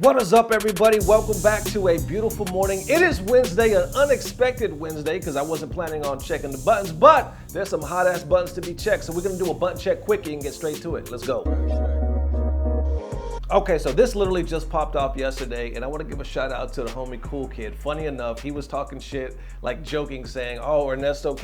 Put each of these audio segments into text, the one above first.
What is up, everybody? Welcome back to a beautiful morning. It is Wednesday, an unexpected Wednesday, because I wasn't planning on checking the buttons, but there's some hot-ass buttons to be checked, so we're going to do a button check quickie and get straight to it. Let's go. Okay, so this literally just popped off yesterday, and I want to give a shout out to the homie Cool Kid. Funny enough, he was talking shit, like joking, saying, oh, Ernesto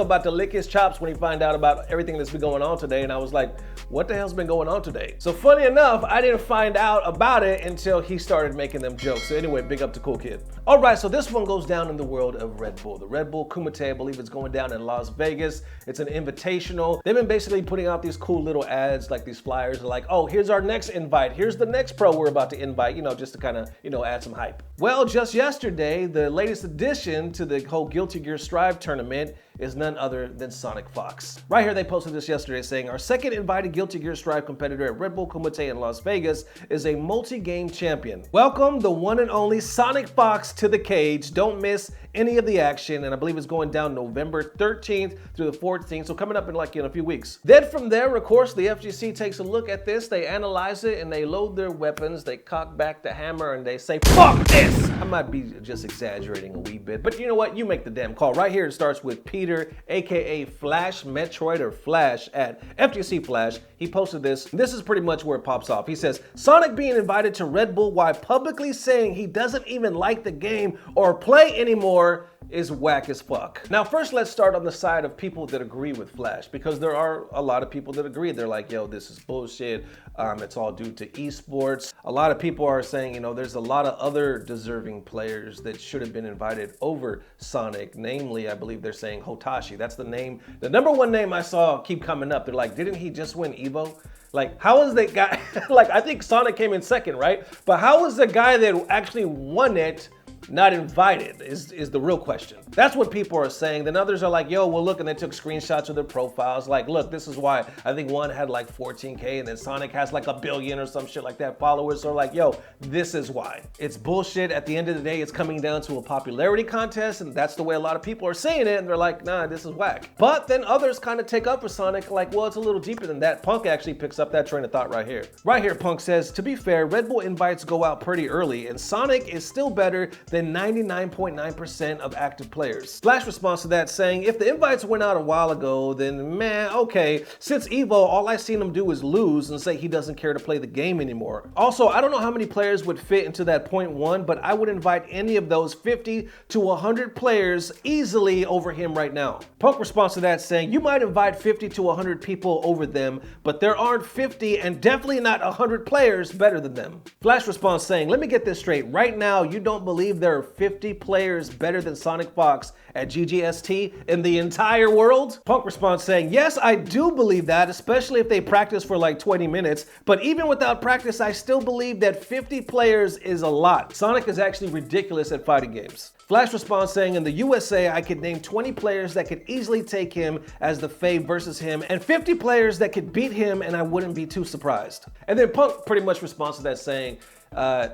about to lick his chops when he find out about everything that's been going on today. And I was like, what the hell's been going on today? So funny enough, I didn't find out about it until he started making them jokes. So anyway, big up to Cool Kid. All right, so this one goes down in the world of Red Bull. The Red Bull Kumite, I believe it's going down in Las Vegas. It's an invitational. They've been basically putting out these cool little ads, like these flyers, like, oh, here's our next invite. Here's the next pro we're about to invite, just to kind of, add some hype. Well, just yesterday, the latest addition to the whole Guilty Gear Strive tournament is none other than Sonic Fox. Right here, they posted this yesterday saying, our second invited Guilty Gear Strive competitor at Red Bull Kumite in Las Vegas is a multi-game champion. Welcome the one and only Sonic Fox to the cage. Don't miss any of the action, and I believe it's going down November 13th through the 14th, so coming up in a few weeks. Then from there, of course, the FGC takes a look at this, they analyze it, and they load their weapons, they cock back the hammer, and they say, fuck this! I might be just exaggerating a wee bit, but you know what? You make the damn call. Right here, it starts with Peter, aka Flash Metroid or Flash at FGC Flash. He posted this. This is pretty much where it pops off. He says, Sonic being invited to Red Bull while publicly saying he doesn't even like the game or play anymore is whack as fuck. Now, first, let's start on the side of people that agree with Flash, because there are a lot of people that agree. They're like, yo, this is bullshit. It's all due to esports. A lot of people are saying, there's a lot of other deserving players that should have been invited over Sonic. Namely, I believe they're saying Hotashi. That's the name, the number one name I saw keep coming up. They're like, didn't he just win Evo? Like, how is that guy, I think Sonic came in second, right? But how is the guy that actually won it not invited is the real question. That's what people are saying. Then others are like, yo, well, look, and they took screenshots of their profiles. Like, look, this is why. I think one had like 14K, and then Sonic has like 1 billion or some shit like that followers. So like, yo, this is why. It's bullshit. At the end of the day, it's coming down to a popularity contest, and that's the way a lot of people are saying it, and they're like, nah, this is whack. But then others kind of take up for Sonic, like, well, it's a little deeper than that. Punk actually picks up that train of thought right here. Right here, Punk says, to be fair, Red Bull invites go out pretty early, and Sonic is still better than 99.9% of active players. Flash responds to that saying, if the invites went out a while ago, then man, okay. Since Evo, all I've seen him do is lose and say he doesn't care to play the game anymore. Also, I don't know how many players would fit into that 0.1, but I would invite any of those 50 to 100 players easily over him right now. Punk responds to that saying, you might invite 50 to 100 people over them, but there aren't 50 and definitely not 100 players better than them. Flash responds saying, let me get this straight. Right now, you don't believe there are 50 players better than Sonic Fox at GGST in the entire world? Punk responds saying, yes, I do believe that, especially if they practice for like 20 minutes, but even without practice, I still believe that 50 players is a lot. Sonic is actually ridiculous at fighting games. Flash responds saying, in the USA, I could name 20 players that could easily take him as the fave versus him, and 50 players that could beat him, and I wouldn't be too surprised. And then Punk pretty much responds to that saying,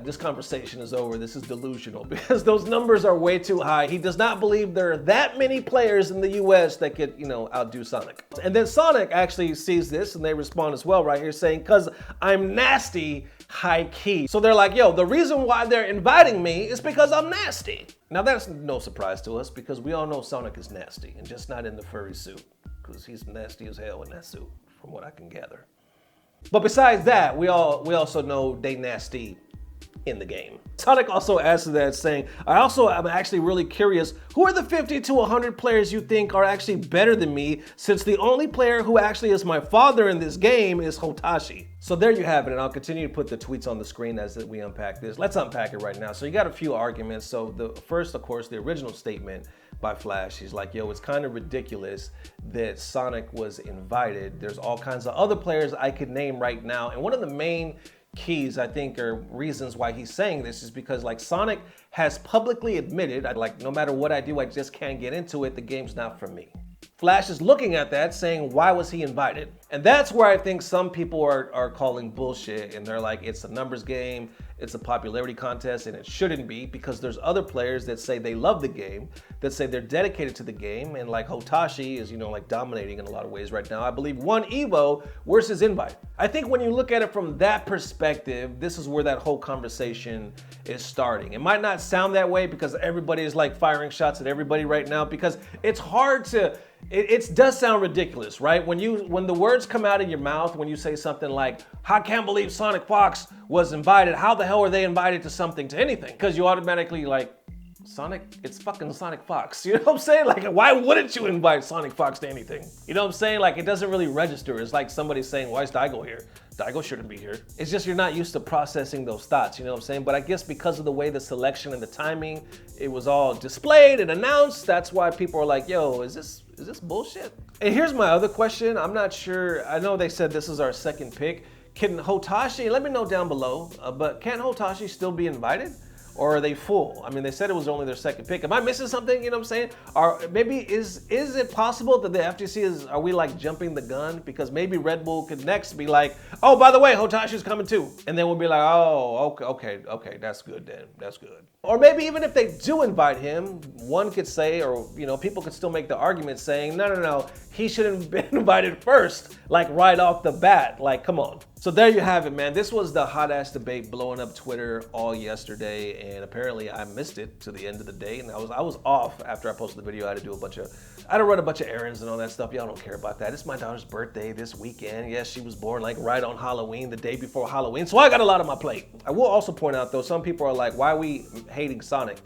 this conversation is over. This is delusional because those numbers are way too high. He does not believe there are that many players in the US that could, outdo Sonic. And then Sonic actually sees this and they respond as well right here saying, because I'm nasty, high key. So they're like, yo, the reason why they're inviting me is because I'm nasty. Now that's no surprise to us because we all know Sonic is nasty and just not in the furry suit because he's nasty as hell in that suit from what I can gather. But besides that, we also know they nasty in the game. Sonic also adds to that saying, I'm actually really curious, who are the 50 to 100 players you think are actually better than me, since the only player who actually is my father in this game is Hotashi. So there you have it, and I'll continue to put the tweets on the screen as we unpack this. Let's unpack it right now. So you got a few arguments. So the first, of course, the original statement by Flash, he's like, yo, it's kind of ridiculous that Sonic was invited. There's all kinds of other players I could name right now, and one of the main keys, I think, or reasons why he's saying this is because like Sonic has publicly admitted, no matter what I do, I just can't get into it. The game's not for me. Flash is looking at that saying, why was he invited? And that's where I think some people are calling bullshit and they're like, it's a numbers game. it's a popularity contest, and it shouldn't be, because there's other players that say they love the game, that say they're dedicated to the game, and like Hotashi is, like dominating in a lot of ways right now. I believe won Evo versus Invite. I think when you look at it from that perspective, this is where that whole conversation is starting. It might not sound that way because everybody is like firing shots at everybody right now, because it's hard to, it does sound ridiculous, right? When the words come out of your mouth, when you say something like, I can't believe Sonic Fox was invited. How the hell are they invited to anything? Because you automatically like, Sonic, it's fucking Sonic Fox. You know what I'm saying? Like, why wouldn't you invite Sonic Fox to anything? You know what I'm saying? Like, it doesn't really register. It's like somebody saying, why is Daigo here? Daigo shouldn't be here. It's just you're not used to processing those thoughts, you know what I'm saying? But I guess because of the way the selection and the timing, it was all displayed and announced, that's why people are like, yo, is this bullshit? And here's my other question. I'm not sure. I know they said this is our second pick. Can Hotashi, let me know down below, but can Hotashi still be invited? Or are they full? I mean, they said it was only their second pick. Am I missing something? You know what I'm saying? Or maybe is it possible that the FGC are we like jumping the gun? Because maybe Red Bull could next be like, oh, by the way, Hotashi's coming too. And then we'll be like, oh, okay, that's good then, that's good. Or maybe even if they do invite him, one could say, or people could still make the argument saying, no, he shouldn't have been invited first, like right off the bat, like come on. So there you have it, man. This was the hot ass debate blowing up Twitter all yesterday, and apparently I missed it to the end of the day, and I was off after I posted the video. I had to run a bunch of errands and all that stuff. Y'all don't care about that. It's my daughter's birthday this weekend. Yes, she was born like right on Halloween, the day before Halloween, so I got a lot on my plate. I will also point out though, some people are like, why are we hating Sonic?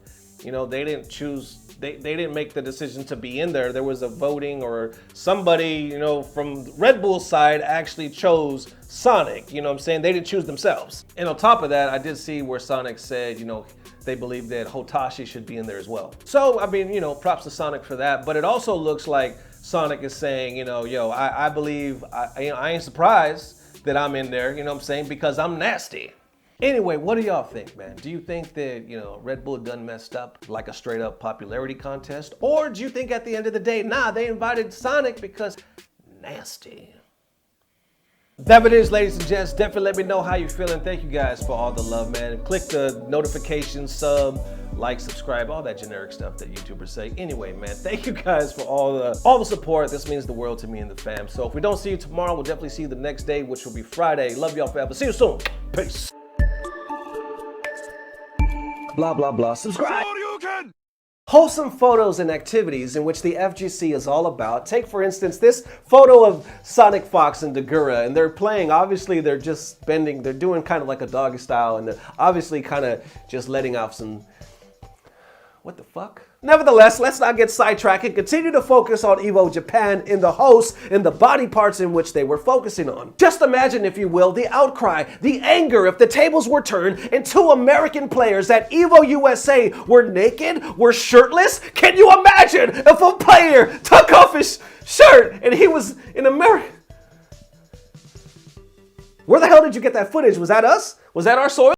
They didn't choose. They didn't make the decision to be in there. There was a voting, or somebody, from Red Bull's side actually chose Sonic. You know what I'm saying? They didn't choose themselves. And on top of that, I did see where Sonic said, they believe that Hotashi should be in there as well. So, I mean, props to Sonic for that. But it also looks like Sonic is saying, yo, I believe, I ain't surprised that I'm in there, you know what I'm saying? Because I'm nasty. Anyway, what do y'all think, man? Do you think that, Red Bull done messed up like a straight up popularity contest? Or do you think at the end of the day, nah, they invited Sonic because nasty? That it is, ladies and gents. Definitely let me know how you're feeling. Thank you guys for all the love, man. Click the notification, sub, like, subscribe, all that generic stuff that YouTubers say. Anyway, man, thank you guys for all the support. This means the world to me and the fam. So if we don't see you tomorrow, we'll definitely see you the next day, which will be Friday. Love y'all forever. See you soon. Peace. Blah, blah, blah. Subscribe. Wholesome photos and activities in which the FGC is all about. Take, for instance, this photo of Sonic Fox and Dagura, and they're playing. Obviously, they're just bending. They're doing kind of like a doggy style, and they're obviously kind of just letting off some... What the fuck? Nevertheless, let's not get sidetracked and continue to focus on Evo Japan in the hosts and the body parts in which they were focusing on. Just imagine, if you will, the outcry, the anger if the tables were turned and two American players at Evo USA were naked, were shirtless. Can you imagine if a player took off his shirt and he was in America? Where the hell did you get that footage? Was that us? Was that our soil?